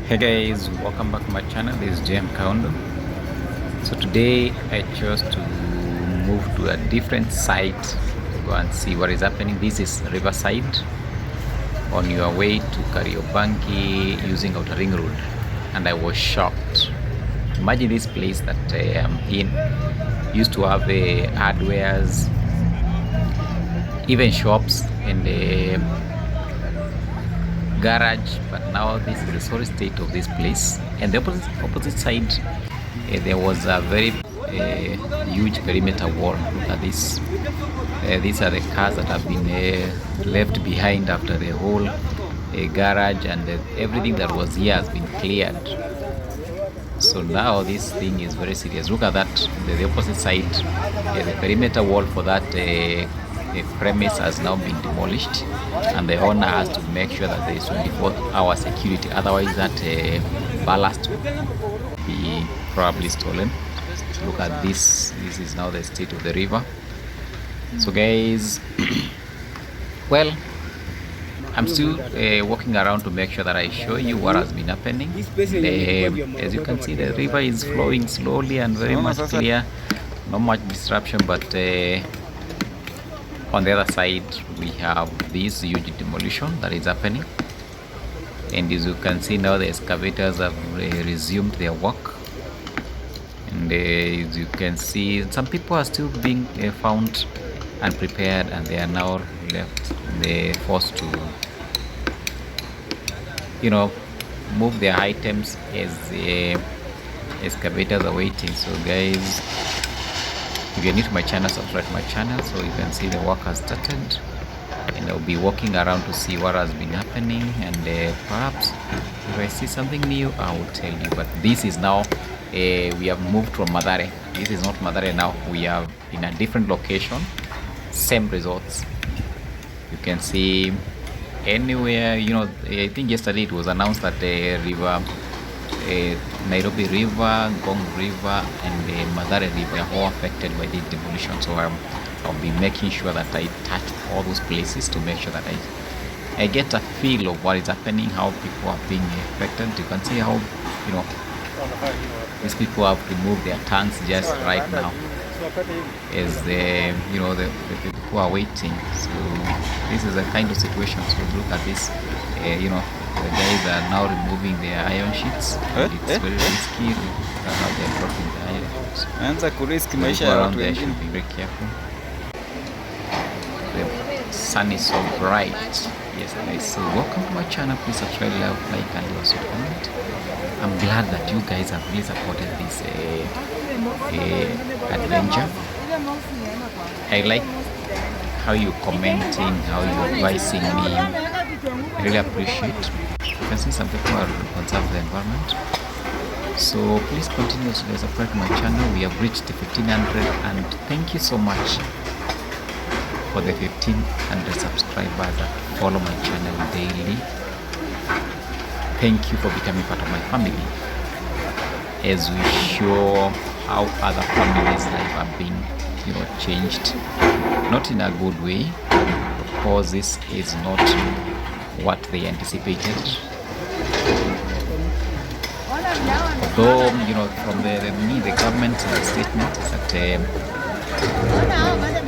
Hey guys, welcome back to my channel. This is JM Kaundo. So today I chose to move to a different site to go and see what is happening. This is Riverside on your way to Kariobangi using Outer Ring Road, and I was shocked. Imagine this place that I'm in used to have hardwares, even shops and garage, but now this is the sorry state of this place. And the opposite side there was a very huge perimeter wall. Look at this. These are the cars that have been left behind after the whole garage, and everything that was here has been cleared. So now this thing is very serious. Look at that, the opposite side, the perimeter wall for that premise has now been demolished, and the owner has to make sure that there is 24-hour security, otherwise that ballast will be probably stolen. So look at this. This is now the state of the river. So guys, well, I'm still walking around to make sure that I show you what has been happening. As you can see, the river is flowing slowly and very much clear, not much disruption, but on the other side we have this huge demolition that is happening. And as you can see now, the excavators have resumed their work, and as you can see, some people are still being found and prepared, and they are now left. They're forced to move their items as the excavators are waiting. So guys, if you're new to my channel, subscribe to my channel so you can see the work has started, and I'll be walking around to see what has been happening, and perhaps if I see something new I will tell you. But this is now we have moved from Mathare. This is not Mathare now, we are in a different location, same resorts. You can see anywhere, I think yesterday it was announced that the river, Nairobi River, Ngong River and the Mathare River are all affected by this demolition. So I'll be making sure that I touch all those places to make sure that I get a feel of what is happening, how people are being affected. You can see how these people have removed their tanks just right now as the people are waiting. So this is a kind of situation. So look at this, the guys are now removing their iron sheets. It's very risky. Look at how they're dropping the iron sheets. Around there should be very careful. The sun is so bright. Yes guys, so welcome to my channel. Please subscribe, like and also comment. I'm glad that you guys have really supported this adventure. I like how you commenting, how you advising me. I really appreciate. You can see some people are conserve the environment. So please continue to subscribe to my channel. We have reached the 1500, and thank you so much for the 1500 subscribers that follow my channel daily. Thank you for becoming part of my family as we show how other families' life are being changed, not in a good way. Of course, this is not what they anticipated. Though from the government statement is that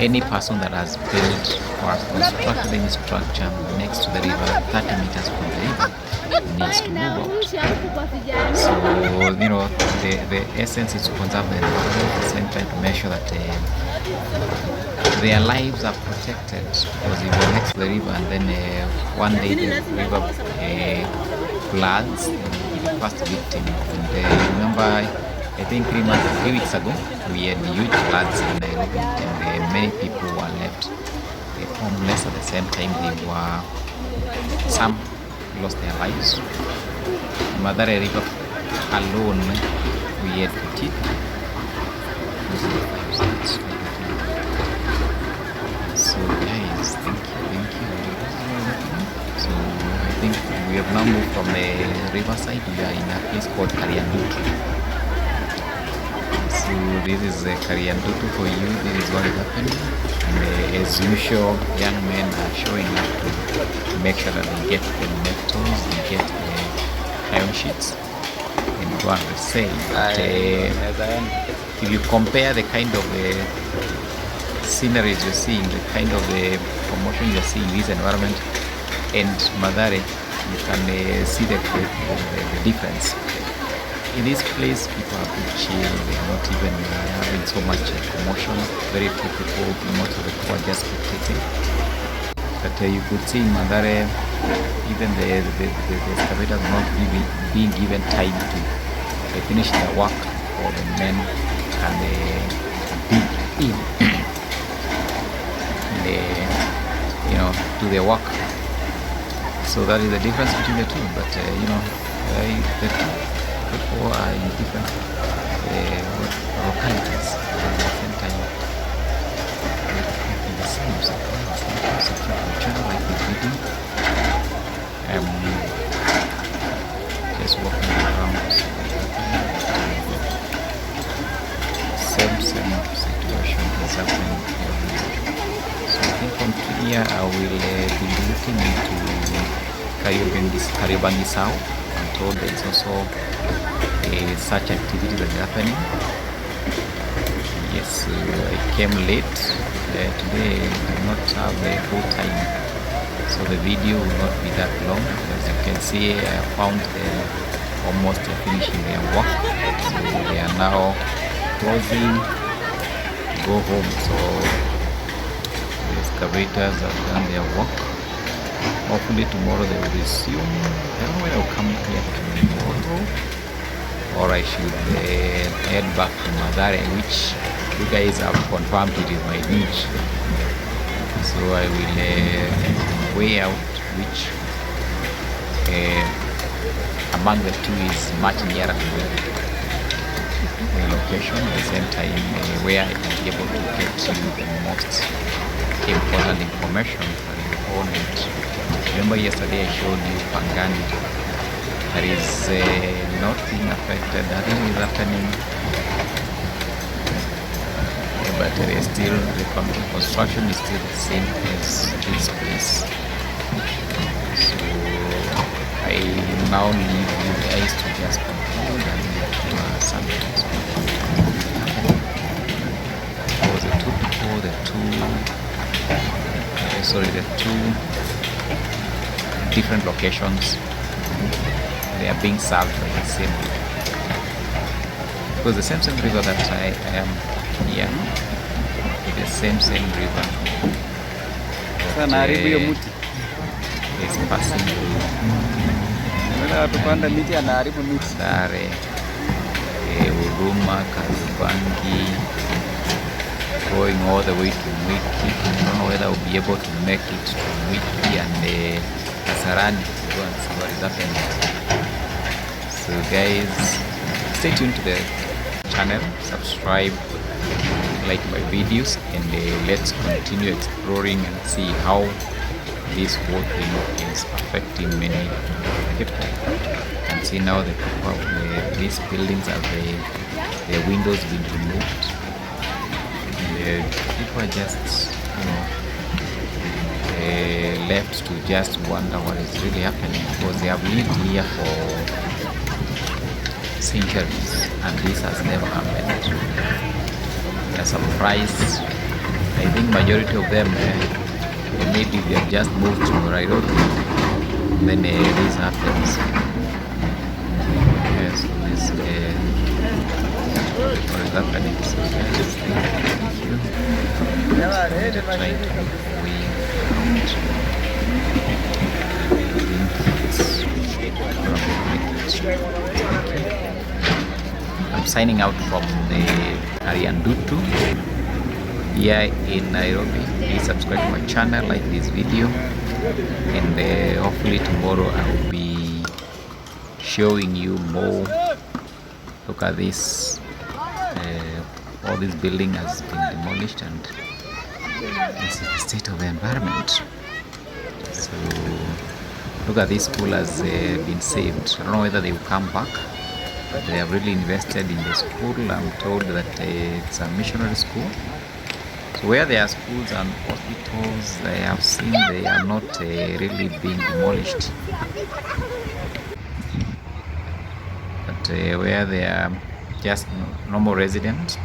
any person that has built or constructed any structure next to the river 30 meters from the river needs to move out. So the essence is to conserve the environment, at the same time to make sure that their lives are protected. Because if you're next to the river and then one day the river floods, you'll be the first victim. And remember, I think 3 weeks ago we had huge floods in Nairobi, and many people were left homeless. At the same time, some lost their lives. Mathare River alone, we had 15. So guys, thank you. So I think we have now moved from the riverside. We are in a place called KARIADUDU. So this is KARIADUDU for you. This is what is happening. And as usual, young men are showing up to make sure that they get the metals, they get the iron sheets and go and resell. But if you compare the kind of sceneries you're seeing, the kind of promotion you're seeing in this environment and Mathare, you can see the difference. In this place, people are chill, they are not even having so much commotion. Very few people, most of the people are just spectating. But you could see in Mathare, even the excavators not being given time to finish their work, or the men and dig in do their work. So that is the difference between the two. But the two people are in different localities at the same time. In the same channel like this video. Just walking around. Same situation is happening here. So I think from here I will be looking into Kariobangi South. I'm told there is also such activity that is happening. Yes, I came late today. I do not have the full time, so the video will not be that long. As you can see, I found almost finishing their work, so they are now closing to go home. So the excavators have done their work. Hopefully tomorrow they will resume. I don't know when I will come here tomorrow, or I should head back to Mathare, which you guys have confirmed it is my niche. So I will weigh out which among the two is much nearer to the location, at the same time where I can be able to get the most important information for the opponent. Remember yesterday I showed you Pangani. There is nothing affected, nothing is happening, but there is still the construction is still the same as this place. So I now leave you guys to just conclude and let something for the two people, the two different locations. They are being served by the same river. Because the same river that I am here, it is the same river that is passing through Mathare, Huruma, Kariobangi, going all the way to Mwiki. I don't know whether I will be able to make it to Mwiki and Kasarani to go and see what is happening. So guys, stay tuned to the channel, subscribe, like my videos, and let's continue exploring and see how this whole thing is affecting many people. You can see now the people of these buildings have the windows being removed. And people are just left to just wonder what is really happening, because they have lived here for centuries and this has never happened. They are surprised. I think majority of them maybe they have just moved to Nairobi, then this happens. Yes, this what is happening. So guys, thank you. Just trying to make way out. I'm signing out from the KARIADUDU here in Nairobi. Please subscribe to my channel, like this video, and hopefully tomorrow I will be showing you more. Look at this. All this building has been demolished, and this is the state of the environment. So look at this school has been saved. I don't know whether they will come back, but they have really invested in the school. I'm told that it's a missionary school. So where there are schools and hospitals, I have seen they are not really being demolished. but where they are just normal residents,